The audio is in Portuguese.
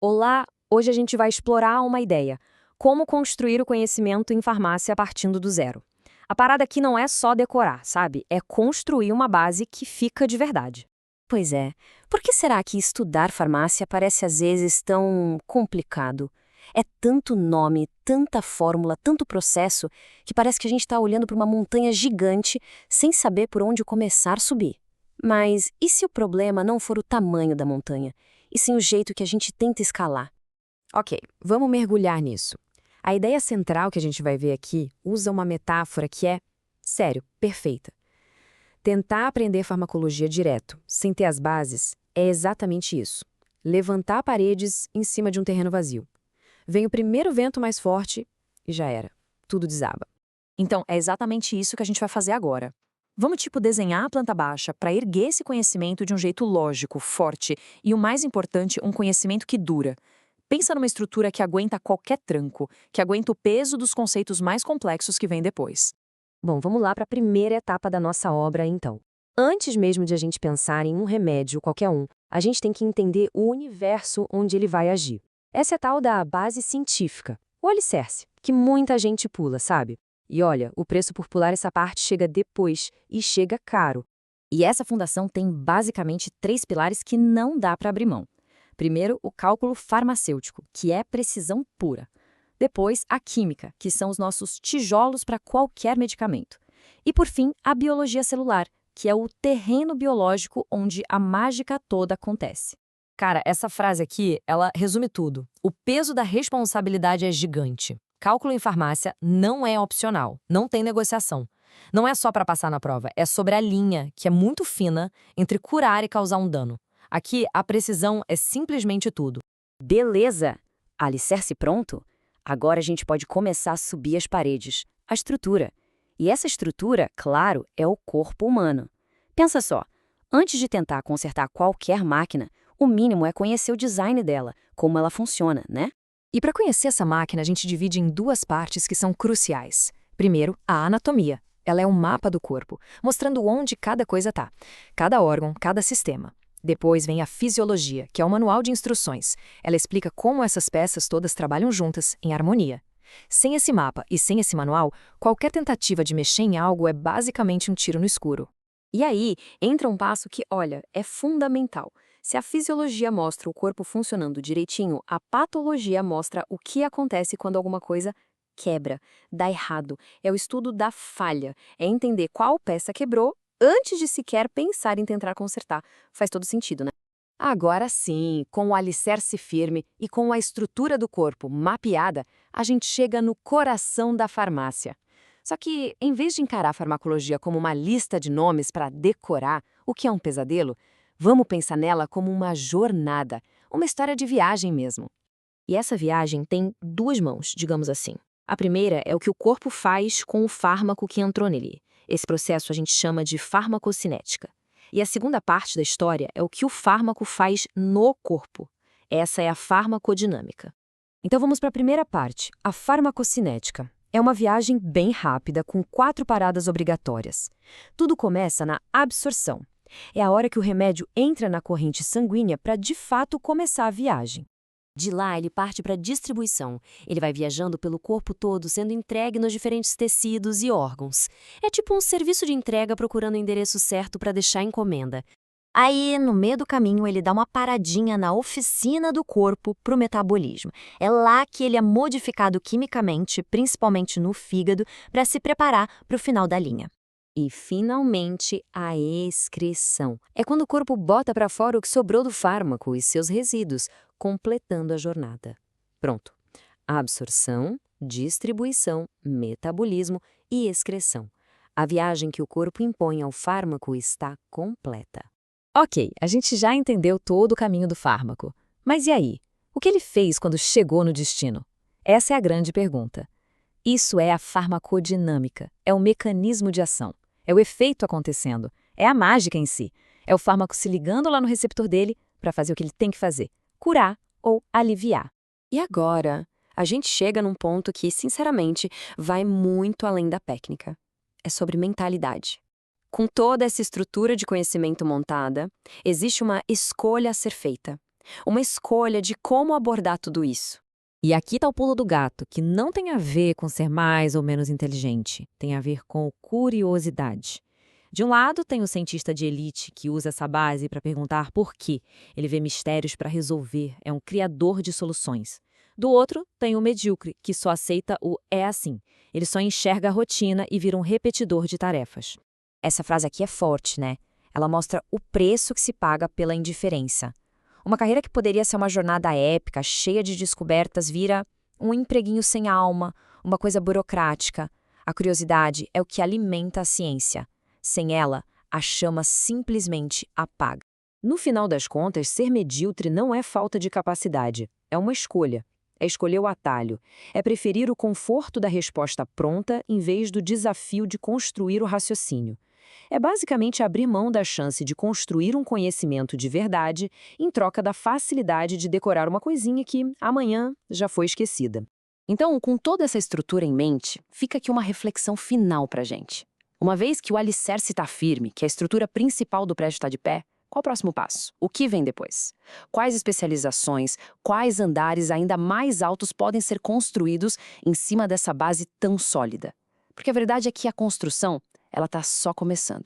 Olá! Hoje a gente vai explorar uma ideia: como construir o conhecimento em farmácia partindo do zero. A parada aqui não é só decorar, sabe? É construir uma base que fica de verdade. Pois é. Por que será que estudar farmácia parece às vezes tão complicado? É tanto nome, tanta fórmula, tanto processo, que parece que a gente está olhando para uma montanha gigante sem saber por onde começar a subir. Mas e se o problema não for o tamanho da montanha, e sim o jeito que a gente tenta escalar? Ok, vamos mergulhar nisso. A ideia central que a gente vai ver aqui usa uma metáfora que é, sério, perfeita. Tentar aprender farmacologia direto, sem ter as bases, é exatamente isso. Levantar paredes em cima de um terreno vazio. Vem o primeiro vento mais forte e já era. Tudo desaba. Então, é exatamente isso que a gente vai fazer agora. Vamos, desenhar a planta baixa para erguer esse conhecimento de um jeito lógico, forte e, o mais importante, um conhecimento que dura. Pensa numa estrutura que aguenta qualquer tranco, que aguenta o peso dos conceitos mais complexos que vêm depois. Bom, vamos lá para a primeira etapa da nossa obra, então. Antes mesmo de a gente pensar em um remédio, qualquer um, a gente tem que entender o universo onde ele vai agir. Essa é a tal da base científica, o alicerce, que muita gente pula, sabe? E olha, o preço por pular essa parte chega depois e chega caro. E essa fundação tem basicamente três pilares que não dá para abrir mão. Primeiro, o cálculo farmacêutico, que é precisão pura. Depois, a química, que são os nossos tijolos para qualquer medicamento. E, por fim, a biologia celular, que é o terreno biológico onde a mágica toda acontece. Cara, essa frase aqui, ela resume tudo. O peso da responsabilidade é gigante. Cálculo em farmácia não é opcional, não tem negociação. Não é só para passar na prova, é sobre a linha, que é muito fina, entre curar e causar um dano. Aqui, a precisão é simplesmente tudo. Beleza! Alicerce pronto? Agora a gente pode começar a subir as paredes, a estrutura. E essa estrutura, claro, é o corpo humano. Pensa só, antes de tentar consertar qualquer máquina, o mínimo é conhecer o design dela, como ela funciona, né? E para conhecer essa máquina, a gente divide em duas partes que são cruciais. Primeiro, a anatomia. Ela é um mapa do corpo, mostrando onde cada coisa está, cada órgão, cada sistema. Depois vem a fisiologia, que é o manual de instruções. Ela explica como essas peças todas trabalham juntas, em harmonia. Sem esse mapa e sem esse manual, qualquer tentativa de mexer em algo é basicamente um tiro no escuro. E aí entra um passo que, olha, é fundamental. Se a fisiologia mostra o corpo funcionando direitinho, a patologia mostra o que acontece quando alguma coisa quebra, dá errado. É o estudo da falha, é entender qual peça quebrou antes de sequer pensar em tentar consertar. Faz todo sentido, né? Agora sim, com o alicerce firme e com a estrutura do corpo mapeada, a gente chega no coração da farmácia. Só que, em vez de encarar a farmacologia como uma lista de nomes para decorar, o que é um pesadelo, vamos pensar nela como uma jornada, uma história de viagem mesmo. E essa viagem tem duas mãos, digamos assim. A primeira é o que o corpo faz com o fármaco que entrou nele. Esse processo a gente chama de farmacocinética. E a segunda parte da história é o que o fármaco faz no corpo. Essa é a farmacodinâmica. Então vamos para a primeira parte, a farmacocinética. É uma viagem bem rápida, com 4 paradas obrigatórias. Tudo começa na absorção. É a hora que o remédio entra na corrente sanguínea para de fato começar a viagem. De lá, ele parte para a distribuição. Ele vai viajando pelo corpo todo, sendo entregue nos diferentes tecidos e órgãos. É tipo um serviço de entrega procurando o endereço certo para deixar a encomenda. Aí, no meio do caminho, ele dá uma paradinha na oficina do corpo para o metabolismo. É lá que ele é modificado quimicamente, principalmente no fígado, para se preparar para o final da linha. E, finalmente, a excreção. É quando o corpo bota para fora o que sobrou do fármaco e seus resíduos, completando a jornada. Pronto. Absorção, distribuição, metabolismo e excreção. A viagem que o corpo impõe ao fármaco está completa. Ok, a gente já entendeu todo o caminho do fármaco. Mas e aí? O que ele fez quando chegou no destino? Essa é a grande pergunta. Isso é a farmacodinâmica, é o mecanismo de ação, é o efeito acontecendo, é a mágica em si. É o fármaco se ligando lá no receptor dele para fazer o que ele tem que fazer, curar ou aliviar. E agora, a gente chega num ponto que, sinceramente, vai muito além da técnica. É sobre mentalidade. Com toda essa estrutura de conhecimento montada, existe uma escolha a ser feita. Uma escolha de como abordar tudo isso. E aqui está o pulo do gato, que não tem a ver com ser mais ou menos inteligente, tem a ver com curiosidade. De um lado, tem o cientista de elite que usa essa base para perguntar por quê. Ele vê mistérios para resolver, é um criador de soluções. Do outro, tem o medíocre, que só aceita o é assim. Ele só enxerga a rotina e vira um repetidor de tarefas. Essa frase aqui é forte, né? Ela mostra o preço que se paga pela indiferença. Uma carreira que poderia ser uma jornada épica, cheia de descobertas, vira um empreguinho sem alma, uma coisa burocrática. A curiosidade é o que alimenta a ciência. Sem ela, a chama simplesmente apaga. No final das contas, ser medíocre não é falta de capacidade, é uma escolha. É escolher o atalho, é preferir o conforto da resposta pronta em vez do desafio de construir o raciocínio. É basicamente abrir mão da chance de construir um conhecimento de verdade em troca da facilidade de decorar uma coisinha que, amanhã, já foi esquecida. Então, com toda essa estrutura em mente, fica aqui uma reflexão final para a gente. Uma vez que o alicerce está firme, que a estrutura principal do prédio está de pé, qual o próximo passo? O que vem depois? Quais especializações, quais andares ainda mais altos podem ser construídos em cima dessa base tão sólida? Porque a verdade é que a construção, ela está só começando.